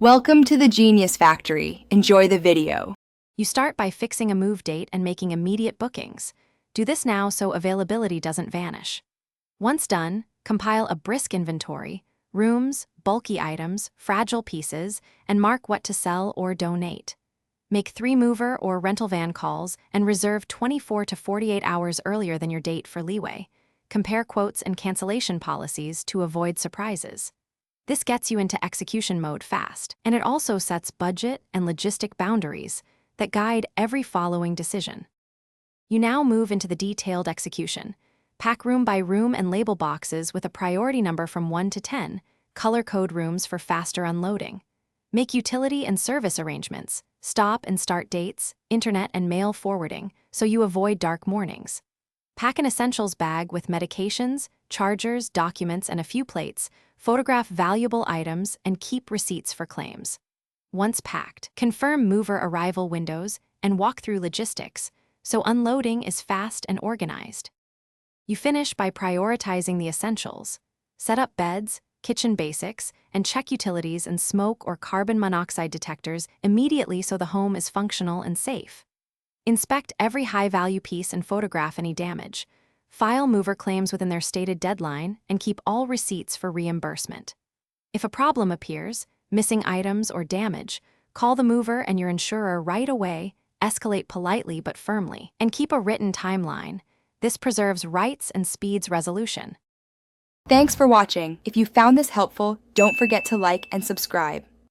Welcome to the Genius Factory. Enjoy the video. You start by fixing a move date and making immediate bookings. Do this now so availability doesn't vanish. Once done, compile a brisk inventory, rooms, bulky items, fragile pieces, and mark what to sell or donate. Make 3 mover or rental van calls and reserve 24 to 48 hours earlier than your date for leeway. Compare quotes and cancellation policies to avoid surprises. This gets you into execution mode fast, and it also sets budget and logistic boundaries that guide every following decision. You now move into the detailed execution. Pack room by room and label boxes with a priority number from 1 to 10, color code rooms for faster unloading. Make utility and service arrangements, stop and start dates, internet and mail forwarding, so you avoid dark mornings. Pack an essentials bag with medications, chargers, documents, and a few plates. Photograph valuable items and keep receipts for claims. Once packed, confirm mover arrival windows and walk through logistics, so unloading is fast and organized. You finish by prioritizing the essentials. Set up beds, kitchen basics, and check utilities and smoke or carbon monoxide detectors immediately so the home is functional and safe. Inspect every high-value piece and photograph any damage. File mover claims within their stated deadline and keep all receipts for reimbursement. If a problem appears, missing items or damage, call the mover and your insurer right away, escalate politely but firmly, and keep a written timeline. This preserves rights and speeds resolution. Thanks for watching. If you found this helpful, don't forget to like and subscribe.